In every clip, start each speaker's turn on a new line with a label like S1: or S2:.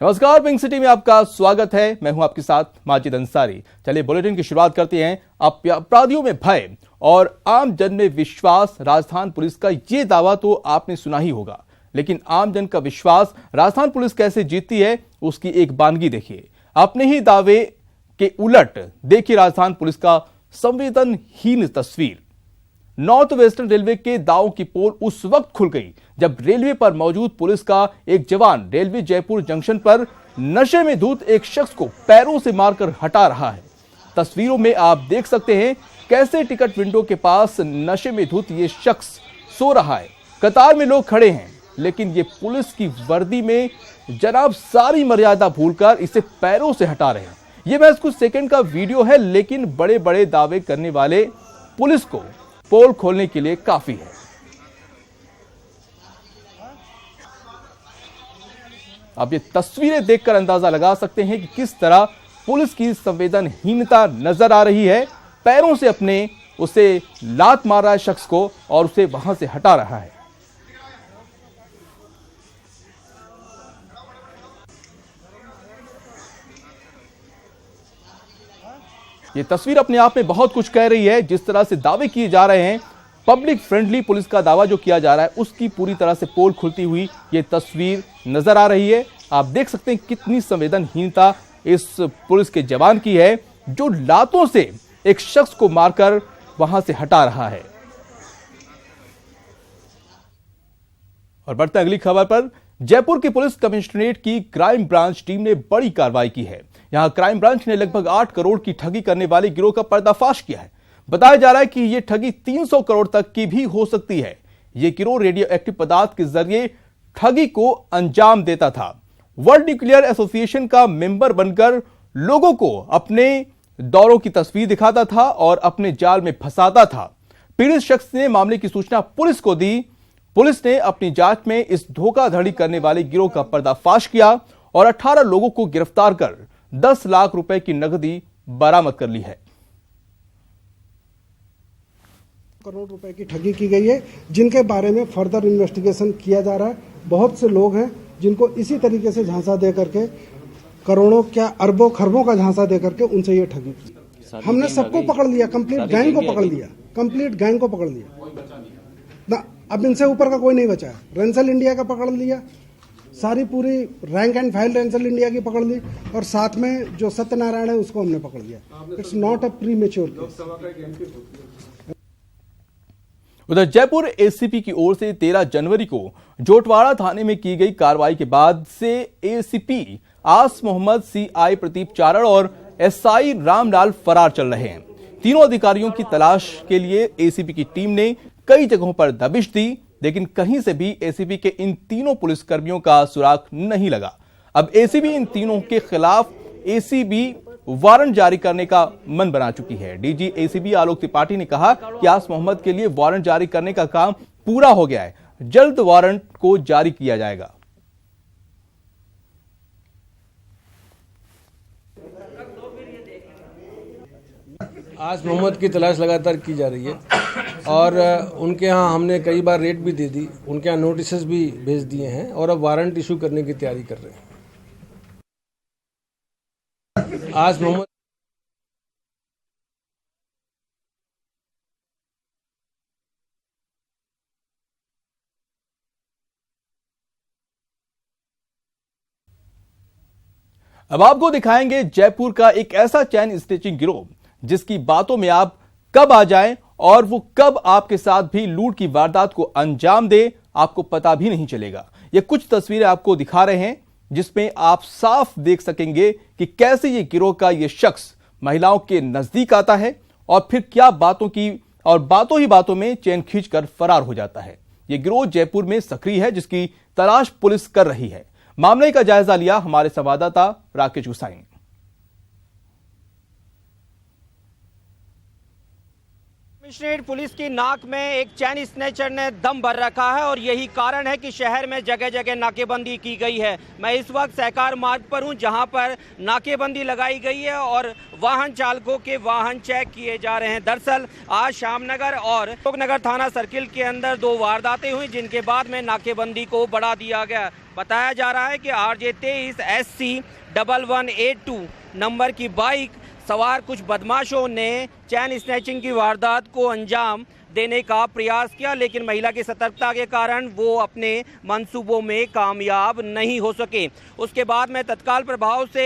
S1: नमस्कार, pink city में आपका स्वागत है। मैं हूं आपके साथ माजिद अंसारी। चलिए बुलेटिन की शुरुआत करते हैं। अपराधियों में भय और आम जन में विश्वास, राजस्थान पुलिस का ये दावा तो आपने सुना ही होगा, लेकिन आम जन का विश्वास राजस्थान पुलिस कैसे जीतती है उसकी एक बानगी देखिए। अपने ही दावे के उलट देखिए राजस्थान पुलिस का संवेदनहीन तस्वीर। नॉर्थ वेस्टर्न रेलवे के दावों की पोल उस वक्त खुल गई जब रेलवे पर मौजूद पुलिस का एक जवान रेलवे जयपुर जंक्शन पर नशे में धुत एक शख्स को पैरों से मारकर हटा रहा है। तस्वीरों में आप देख सकते हैं कैसे टिकट विंडो के पास नशे में धुत ये शख्स सो रहा है। कतार में लोग खड़े हैं, लेकिन ये पुलिस की वर्दी में जनाब सारी मर्यादा भूलकर इसे पैरों से हटा रहे हैं। ये महज कुछ सेकंड का वीडियो है, लेकिन बड़े बड़े दावे करने वाले पुलिस को पोल खोलने के लिए काफी है। अब ये तस्वीरें देखकर अंदाजा लगा सकते हैं कि किस तरह पुलिस की संवेदनहीनता नजर आ रही है। पैरों से अपने उसे लात मार रहा है शख्स को और उसे वहां से हटा रहा है। ये तस्वीर अपने आप में बहुत कुछ कह रही है। जिस तरह से दावे किए जा रहे हैं, पब्लिक फ्रेंडली पुलिस का दावा जो किया जा रहा है, उसकी पूरी तरह से पोल खुलती हुई ये तस्वीर नजर आ रही है। आप देख सकते हैं कितनी संवेदनहीनता इस पुलिस के जवान की है, जो लातों से एक शख्स को मारकर वहां से हटा रहा है। और बढ़ते अगली खबर पर। जयपुर की पुलिस कमिश्नरेट की क्राइम ब्रांच टीम ने बड़ी कार्रवाई की है। यहां क्राइम ब्रांच ने लगभग 8 करोड़ की ठगी करने वाले गिरोह का पर्दाफाश किया है। बताया जा रहा है कि यह ठगी 300 करोड़ तक की भी हो सकती है। यह गिरोह रेडियो एक्टिव पदार्थ के जरिए ठगी को अंजाम देता था। वर्ल्ड न्यूक्लियर एसोसिएशन का मेंबर बनकर लोगों को अपने दौरों की तस्वीर दिखाता था और अपने जाल में फंसाता था। पीड़ित शख्स ने मामले की सूचना पुलिस को दी। पुलिस ने अपनी जांच में इस धोखाधड़ी करने वाले गिरोह का पर्दाफाश किया और 18 लोगों को गिरफ्तार कर 10 लाख रुपए की नकदी बरामद कर ली है।
S2: करोड़ रुपए की ठगी की गई है, जिनके बारे में फर्दर इन्वेस्टिगेशन किया जा रहा है। बहुत से लोग हैं जिनको इसी तरीके से झांसा दे करके करोड़ों क्या अरबों खरबों का झांसा दे करके उनसे ये ठगी की। हमने सबको पकड़ लिया, कंप्लीट गैंग को पकड़ लिया, कंप्लीट गैंग को पकड़ लिया ना। अब इनसे ऊपर का कोई नहीं बचा है। रेंसल इंडिया का पकड़ लिया, सारी पूरी रैंक एंड फाइल रेंसल इंडिया की पकड़ ली, और साथ में जो सत्यनारायण है उसको हमने पकड़ लिया। It's not a premature case.
S1: उधर जयपुर एसीपी की ओर से 13 जनवरी को जोटवाड़ा थाने में की गई कार्रवाई के बाद से एसीपी आस मोहम्मद, सीआई प्रदीप चारण और एसआई रामलाल फरार चल रहे हैं। तीनों अधिकारियों की तलाश के लिए एसीपी की टीम ने कई जगहों पर दबिश दी, लेकिन कहीं से भी एसीपी के इन तीनों पुलिसकर्मियों का सुराग नहीं लगा। अब एसीबी इन तीनों के खिलाफ एसीबी वारंट जारी करने का मन बना चुकी है। डीजी एसीबी आलोक त्रिपाठी ने कहा कि आस मोहम्मद के लिए वारंट जारी करने का काम पूरा हो गया है, जल्द वारंट को जारी किया जाएगा।
S3: आस मोहम्मद की तलाश लगातार की जा रही है और उनके यहाँ हमने कई बार रेड भी दे दी, उनके यहाँ नोटिस भी भेज दिए हैं और अब वारंट इशू करने की तैयारी कर रहे हैं। आस मोहम्मद
S1: अब आपको दिखाएंगे जयपुर का एक ऐसा चैन स्टिचिंग गिरोह जिसकी बातों में आप कब आ जाएं और वो कब आपके साथ भी लूट की वारदात को अंजाम दे, आपको पता भी नहीं चलेगा। ये कुछ तस्वीरें आपको दिखा रहे हैं जिसमें आप साफ देख सकेंगे कि कैसे ये गिरोह का ये शख्स महिलाओं के नजदीक आता है और फिर क्या बातों की और बातों ही बातों में चैन खींचकर फरार हो जाता है। ये गिरोह जयपुर में सक्रिय है, जिसकी तलाश पुलिस कर रही है। मामले का जायजा लिया हमारे संवाददाता राकेश गुसाई ने।
S4: कमिश्नरेट पुलिस की नाक में एक चैन स्नैचर ने दम भर रखा है और यही कारण है कि शहर में जगह जगह नाकेबंदी की गई है। मैं इस वक्त सहकार मार्ग पर हूं, जहां पर नाकेबंदी लगाई गई है और वाहन चालकों के वाहन चेक किए जा रहे हैं। दरअसल आज शामनगर और अशोकनगर थाना सर्किल के अंदर 2 वारदातें हुई, जिनके बाद में नाकेबंदी को बढ़ा दिया गया। बताया जा रहा है कि RJ23 SC 1182 नंबर की बाइक सवार कुछ बदमाशों ने चैन स्नैचिंग की वारदात को अंजाम देने का प्रयास किया, लेकिन महिला की सतर्कता के कारण वो अपने मंसूबों में कामयाब नहीं हो सके। उसके बाद में तत्काल प्रभाव से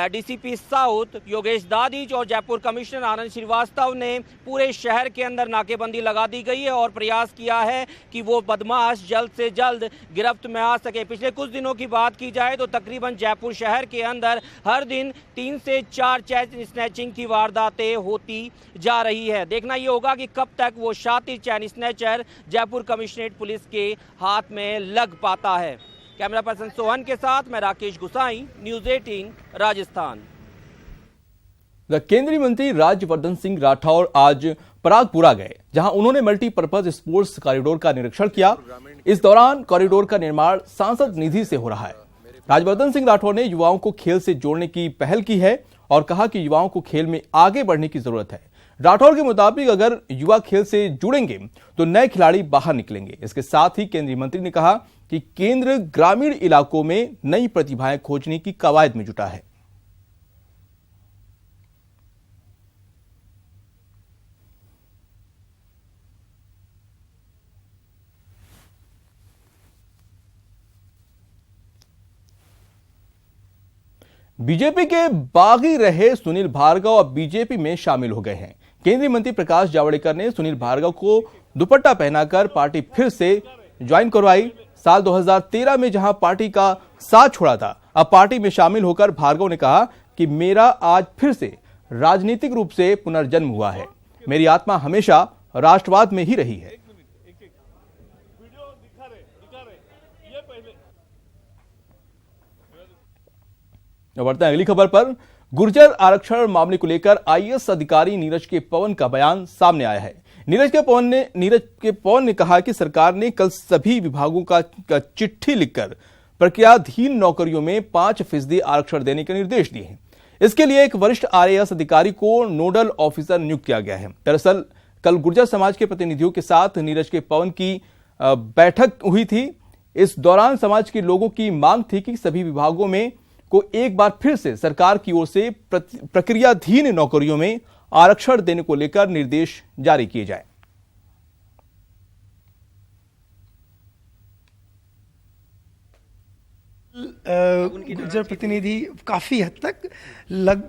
S4: DCP साउथ योगेश दादीज और जयपुर कमिश्नर आनंद श्रीवास्तव ने पूरे शहर के अंदर नाकेबंदी लगा दी गई है और प्रयास किया है कि वो बदमाश जल्द से जल्द गिरफ्त में आ सके। पिछले कुछ दिनों की बात की जाए तो तकरीबन जयपुर शहर के अंदर हर दिन 3 से 4 चैन स्नैचिंग की वारदातें होती जा रही है। देखना ये होगा कि कब तक वो शातिर चैन स्नैचर जयपुर कमिश्नरेट पुलिस के हाथ में लग पाता है। कैमरा पर्सन सोहन के साथ मैं राकेश गुसाई, न्यूज़ 18 राजस्थान।
S1: केंद्रीय मंत्री राज्यवर्धन सिंह राठौर आज परागपुरा गए, जहां उन्होंने मल्टीपर्पज स्पोर्ट्स कॉरिडोर का निरीक्षण किया। इस दौरान कॉरिडोर का निर्माण सांसद निधि से हो रहा है। राज्यवर्धन सिंह राठौर ने युवाओं को खेल से जोड़ने की पहल की है और कहा कि युवाओं को खेल में आगे बढ़ने की जरूरत है। राठौर के मुताबिक अगर युवा खेल से जुड़ेंगे तो नए खिलाड़ी बाहर निकलेंगे। इसके साथ ही केंद्रीय मंत्री ने कहा कि केंद्र ग्रामीण इलाकों में नई प्रतिभाएं खोजने की कवायद में जुटा है। बीजेपी के बागी रहे सुनील भार्गव अब बीजेपी में शामिल हो गए हैं। केंद्रीय मंत्री प्रकाश जावड़ेकर ने सुनील भार्गव को दुपट्टा पहनाकर पार्टी फिर से ज्वाइन करवाई। साल 2013 में जहां पार्टी का साथ छोड़ा था, अब पार्टी में शामिल होकर भार्गव ने कहा कि मेरा आज फिर से राजनीतिक रूप से पुनर्जन्म हुआ है। मेरी आत्मा हमेशा राष्ट्रवाद में ही रही है। बढ़ते हैं अगली खबर पर। गुर्जर आरक्षण मामले को लेकर IAS अधिकारी नीरज के पवन का बयान सामने आया है। नीरज के पवन ने कहा कि सरकार ने कल सभी विभागों का चिट्ठी लिखकर प्रक्रियाधीन नौकरियों में 5% आरक्षण देने के निर्देश दिए हैं। इसके लिए एक वरिष्ठ IAS अधिकारी को नोडल ऑफिसर नियुक्त किया गया है। दरअसल कल गुर्जर समाज के प्रतिनिधियों के साथ नीरज के पवन की बैठक हुई थी। इस दौरान समाज के लोगों की मांग थी कि सभी विभागों में को एक बार फिर से सरकार की ओर से प्रक्रियाधीन नौकरियों में आरक्षण देने को लेकर निर्देश जारी किए जाएं।
S5: गुर्जर प्रतिनिधि काफ़ी हद तक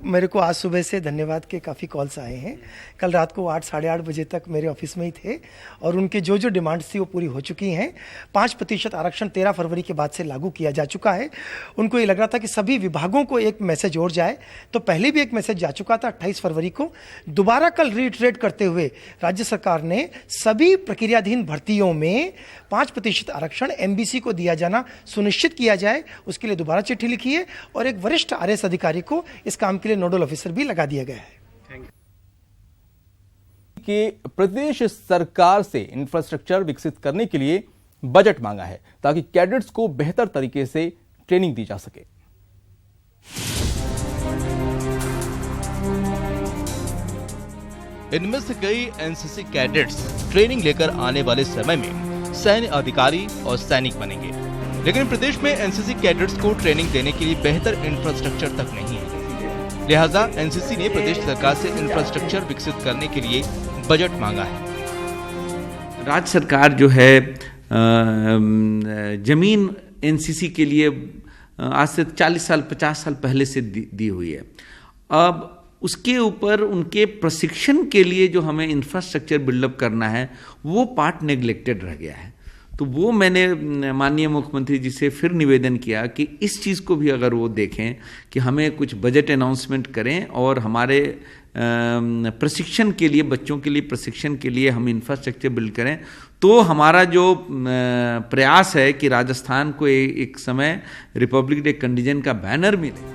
S5: मेरे को आज सुबह से धन्यवाद के काफ़ी कॉल्स आए हैं। कल रात को 8 साढ़े 8 बजे तक मेरे ऑफिस में ही थे और उनके जो जो डिमांड्स थी वो पूरी हो चुकी हैं। 5% आरक्षण 13 फरवरी के बाद से लागू किया जा चुका है। उनको ये लग रहा था कि सभी विभागों को एक मैसेज और जाए, तो पहले भी एक मैसेज जा चुका था 28 फरवरी को। दोबारा कल रीइटरेट करते हुए राज्य सरकार ने सभी प्रक्रियाधीन भर्तियों में 5% आरक्षण MBC को दिया जाना सुनिश्चित किया जाए, उसके लिए दोबारा चिट्ठी लिखी है और एक वरिष्ठ IAS अधिकारी को इस काम के लिए नोडल ऑफिसर भी लगा दिया गया है।
S1: कि प्रदेश सरकार से इंफ्रास्ट्रक्चर विकसित करने के लिए बजट मांगा है ताकि कैडेट्स को बेहतर तरीके से ट्रेनिंग दी जा सके।
S6: इनमें से कई NCC कैडेट्स ट्रेनिंग लेकर आने वाले समय में सैन्य अधिकारी और सैनिक बनेंगे, लेकिन प्रदेश में NCC कैडेट्स को ट्रेनिंग देने के लिए बेहतर इंफ्रास्ट्रक्चर तक नहीं है। लिहाजा NCC ने प्रदेश सरकार से इंफ्रास्ट्रक्चर विकसित करने के लिए बजट मांगा है।
S7: राज्य सरकार जो है जमीन NCC के लिए आज से 40 साल 50 साल पहले से दी हुई है। अब उसके ऊपर उनके प्रशिक्षण के लिए जो हमें इंफ्रास्ट्रक्चर बिल्डअप करना है वो पार्ट नेग्लेक्टेड रह गया है। तो वो मैंने माननीय मुख्यमंत्री जी से फिर निवेदन किया कि इस चीज़ को भी अगर वो देखें कि हमें कुछ बजट अनाउंसमेंट करें और हमारे प्रशिक्षण के लिए, बच्चों के लिए प्रशिक्षण के लिए हम इंफ्रास्ट्रक्चर बिल्ड करें। तो हमारा जो प्रयास है कि राजस्थान को एक समय रिपब्लिक डे कंडीजन का बैनर मिले।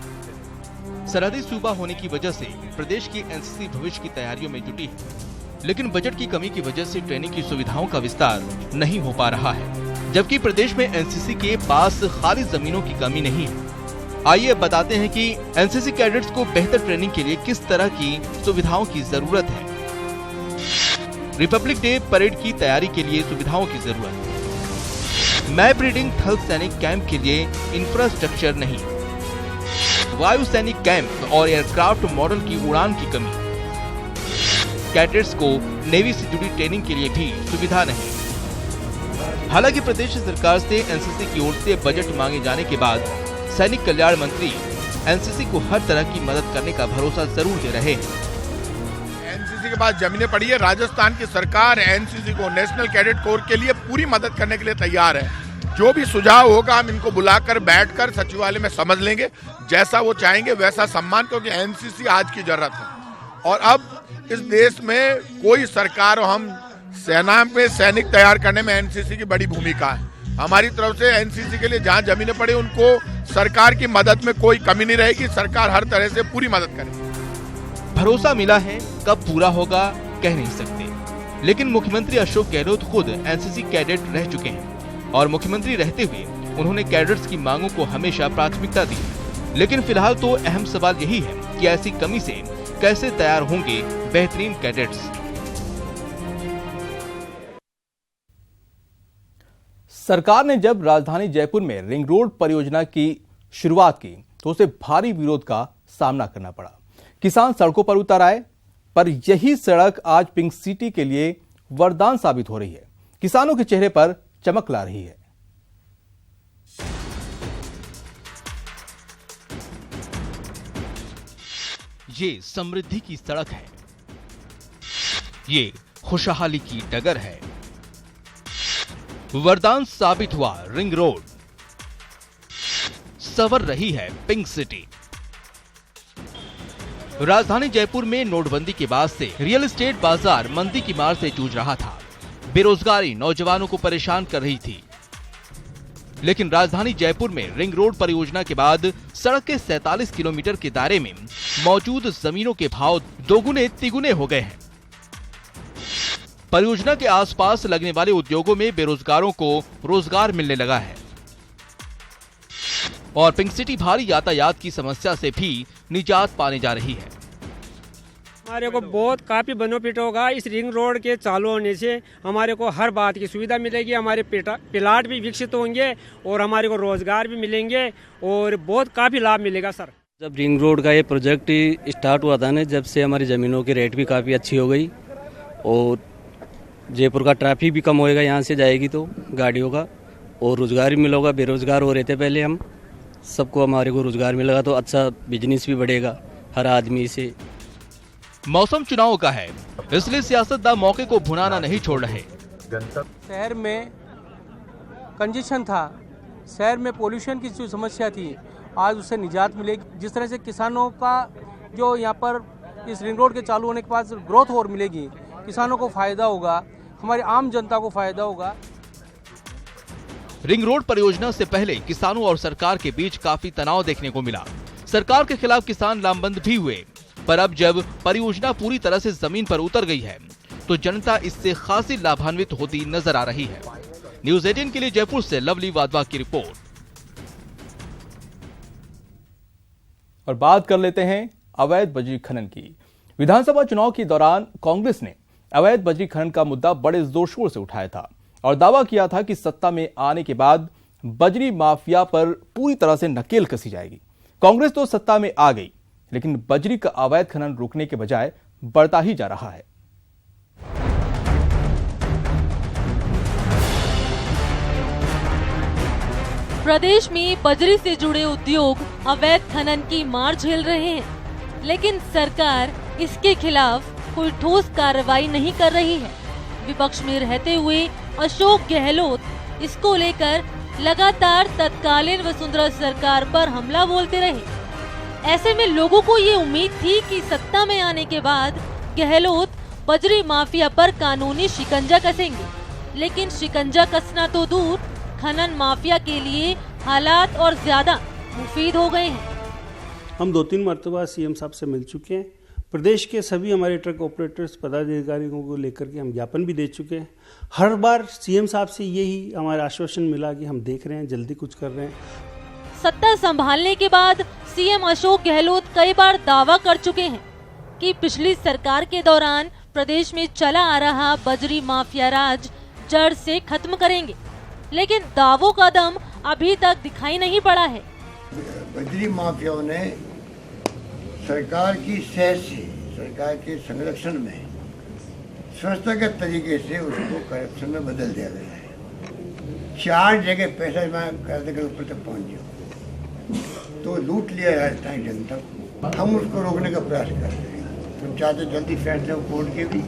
S6: सरहदी सूबा होने की वजह से प्रदेश की NCC भविष्य की तैयारियों में जुटी है। लेकिन बजट की कमी की वजह से ट्रेनिंग की सुविधाओं का विस्तार नहीं हो पा रहा है, जबकि प्रदेश में एनसीसी के पास खाली जमीनों की कमी नहीं है। आइए बताते हैं कि एनसीसी कैडेट्स को बेहतर ट्रेनिंग के लिए किस तरह की सुविधाओं की जरूरत है। रिपब्लिक डे परेड की तैयारी के लिए सुविधाओं की जरूरत, मैप रीडिंग थल सैनिक कैंप के लिए इंफ्रास्ट्रक्चर नहीं, वायु सैनिक कैंप और एयरक्राफ्ट मॉडल की उड़ान की कमी, कैडेट्स को नेवी से जुड़ी ट्रेनिंग के लिए भी सुविधा नहीं। हालांकि प्रदेश सरकार से एनसीसी की ओर से बजट मांगे जाने के बाद सैनिक कल्याण मंत्री एनसीसी को हर तरह की मदद करने का भरोसा जरूर दे रहे हैं।
S8: एनसीसी के पास जमीनें पड़ी है, राजस्थान की सरकार एनसीसी को नेशनल कैडेट कोर के लिए पूरी मदद करने के लिए तैयार है। जो भी सुझाव होगा हम इनको बुलाकर बैठकर सचिवालय में समझ लेंगे, जैसा वो चाहेंगे वैसा सम्मान, क्योंकि एनसीसी आज की जरूरत है। और अब इस देश में कोई सरकार, हम सेना में सैनिक तैयार करने में एनसीसी की बड़ी भूमिका है। हमारी तरफ से एनसीसी के लिए जहां जमीनें पड़ी उनको सरकार की मदद में कोई कमी नहीं रहेगी, सरकार हर तरह से पूरी मदद करेगी।
S6: भरोसा मिला है, कब पूरा होगा कह नहीं सकते, लेकिन मुख्यमंत्री अशोक गहलोत खुद एनसीसी कैडेट रह चुके हैं और मुख्यमंत्री रहते हुए उन्होंने कैडेट्स की मांगों को हमेशा प्राथमिकता दी। लेकिन फिलहाल तो अहम सवाल यही है कि ऐसी कमी से कैसे तैयार होंगे बेहतरीन कैडेट्स।
S1: सरकार ने जब राजधानी जयपुर में रिंग रोड परियोजना की शुरुआत की तो उसे भारी विरोध का सामना करना पड़ा। किसान सड़कों पर उतर आए, पर यही सड़क आज पिंक सिटी के लिए वरदान साबित हो रही है, किसानों के चेहरे पर चमक ला रही है।
S6: ये समृद्धि की सड़क है, ये खुशहाली की डगर है। वरदान साबित हुआ रिंग रोड, संवर रही है पिंक सिटी। राजधानी जयपुर में नोटबंदी के बाद से रियल एस्टेट बाजार मंदी की मार से जूझ रहा था। बेरोजगारी नौजवानों को परेशान कर रही थी, लेकिन राजधानी जयपुर में रिंग रोड परियोजना के बाद सड़क के 47 किलोमीटर के दायरे में मौजूद जमीनों के भाव दोगुने तिगुने हो गए हैं। परियोजना के आसपास लगने वाले उद्योगों में बेरोजगारों को रोजगार मिलने लगा है और पिंक सिटी भारी यातायात की समस्या से भी निजात पाने जा रही है।
S9: हमारे को बहुत काफी बेनिफिट होगा इस रिंग रोड के चालू होने से। हमारे को हर बात की सुविधा मिलेगी, हमारे प्लाट भी विकसित होंगे और हमारे को रोजगार भी मिलेंगे और बहुत काफी लाभ मिलेगा। सर,
S10: जब रिंग रोड का ये प्रोजेक्ट स्टार्ट हुआ था ना, जब से हमारी ज़मीनों की रेट भी काफ़ी अच्छी हो गई और जयपुर का ट्रैफिक भी कम होएगा, यहाँ से जाएगी तो गाड़ियों का, और रोज़गार भी मिलेगा। बेरोज़गार हो रहे थे पहले हम, सबको हमारे को रोज़गार मिलेगा तो अच्छा बिजनेस भी बढ़ेगा हर आदमी से।
S6: मौसम चुनाव का है, इसलिए सियासतदान मौके को भुनाना नहीं छोड़ रहे।
S11: शहर में कंजेशन था, शहर में पोल्यूशन की जो समस्या थी, आज उससे निजात मिलेगी। जिस तरह से किसानों का जो यहाँ पर इस रिंग रोड के चालू होने के बाद ग्रोथ और मिलेगी, किसानों को फायदा होगा, हमारी आम जनता को फायदा होगा।
S6: रिंग रोड परियोजना से पहले किसानों और सरकार के बीच काफी तनाव देखने को मिला। सरकार के खिलाफ किसान लामबंद भी हुए, पर अब जब परियोजना पूरी तरह से जमीन पर उतर गई है तो जनता इससे खासी लाभान्वित होती नजर आ रही है। न्यूज़ 18 के लिए जयपुर से लवली वाधवा की रिपोर्ट।
S1: और बात कर लेते हैं अवैध बजरी खनन की। विधानसभा चुनाव के दौरान कांग्रेस ने अवैध बजरी खनन का मुद्दा बड़े जोर शोर से उठाया था और दावा किया था कि सत्ता में आने के बाद बजरी माफिया पर पूरी तरह से नकेल कसी जाएगी। कांग्रेस तो सत्ता में आ गई, लेकिन बजरी का अवैध खनन रुकने के बजाय बढ़ता ही जा रहा है।
S12: प्रदेश में बजरी से जुड़े उद्योग अवैध खनन की मार झेल रहे हैं, लेकिन सरकार इसके खिलाफ कोई ठोस कार्रवाई नहीं कर रही है। विपक्ष में रहते हुए अशोक गहलोत इसको लेकर लगातार तत्कालीन वसुंधरा सरकार पर हमला बोलते रहे। ऐसे में लोगों को ये उम्मीद थी कि सत्ता में आने के बाद गहलोत बजरी माफिया पर कानूनी शिकंजा कसेंगे, लेकिन शिकंजा कसना तो दूर, खनन माफिया के लिए हालात और ज्यादा मुफीद हो गए हैं।
S13: हम 2-3 मरतबा सीएम साहब से मिल चुके हैं, प्रदेश के सभी हमारे ट्रक ऑपरेटर्स पदाधिकारियों को लेकर के हम ज्ञापन भी दे चुके हैं। हर बार सीएम साहब से यही हमारा आश्वासन मिला कि हम देख रहे हैं, जल्दी कुछ कर रहे हैं।
S12: सत्ता संभालने के बाद सीएम अशोक गहलोत कई बार दावा कर चुके हैं कि पिछली सरकार के दौरान प्रदेश में चला आ रहा बजरी माफिया राज जड़ से खत्म करेंगे, लेकिन दावों का दम अभी तक दिखाई नहीं पड़ा है।
S14: बजरी माफियाओं ने सरकार की सेहत से, सरकार के संरक्षण में स्वच्छता के तरीके से उसको करप्शन में बदल दिया गया है। 4 जगह पैसा जमा करने के ऊपर तक पहुंच गया तो लूट लिया राजस्थान जनता को। हम उसको रोकने का प्रयास कर रहे हैं। हम चाहते जल्दी फैसले हो कोर्ट के भी,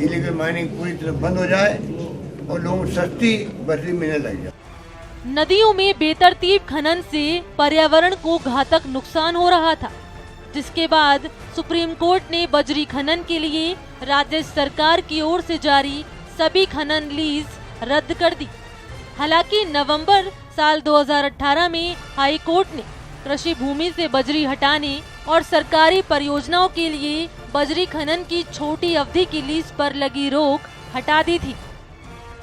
S14: इलीगल माइनिंग पूरी तरह बंद हो जाए और लोगों को सस्ती बजरी मिलने लग जाए।
S12: नदियों में बेतरतीब खनन से पर्यावरण को घातक नुकसान हो रहा था, जिसके बाद सुप्रीम कोर्ट ने बजरी खनन के लिए राज्य सरकार की ओर से जारी सभी खनन लीज रद्द कर दी। हालांकि नवंबर साल 2018 में हाई कोर्ट ने कृषि भूमि से बजरी हटाने और सरकारी परियोजनाओं के लिए बजरी खनन की छोटी अवधि की लीज पर लगी रोक हटा दी थी।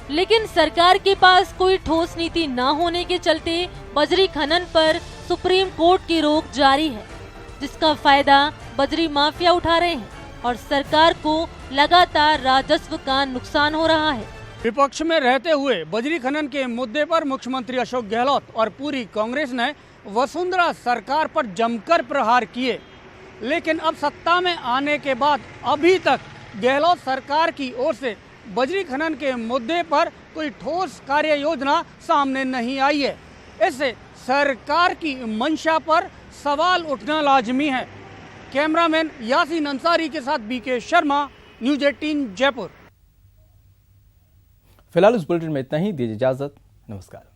S12: लेकिन सरकार के पास कोई ठोस नीति न होने के चलते बजरी खनन पर सुप्रीम कोर्ट की रोक जारी है, जिसका फायदा बजरी माफिया उठा रहे हैं और सरकार को लगातार राजस्व का नुकसान हो रहा है।
S9: विपक्ष में रहते हुए बजरी खनन के मुद्दे पर मुख्यमंत्री अशोक गहलोत और पूरी कांग्रेस ने वसुंधरा सरकार पर जमकर प्रहार किए, लेकिन अब सत्ता में आने के बाद अभी तक गहलोत सरकार की ओर से बजरी खनन के मुद्दे पर कोई ठोस कार्य योजना सामने नहीं आई है। इससे सरकार की मंशा पर सवाल उठना लाजमी है। कैमरामैन यासीन अंसारी के साथ बीके शर्मा, न्यूज़ 18 जयपुर।
S1: फिलहाल इस बुलेटिन में इतना ही। दीजिए इजाजत। नमस्कार।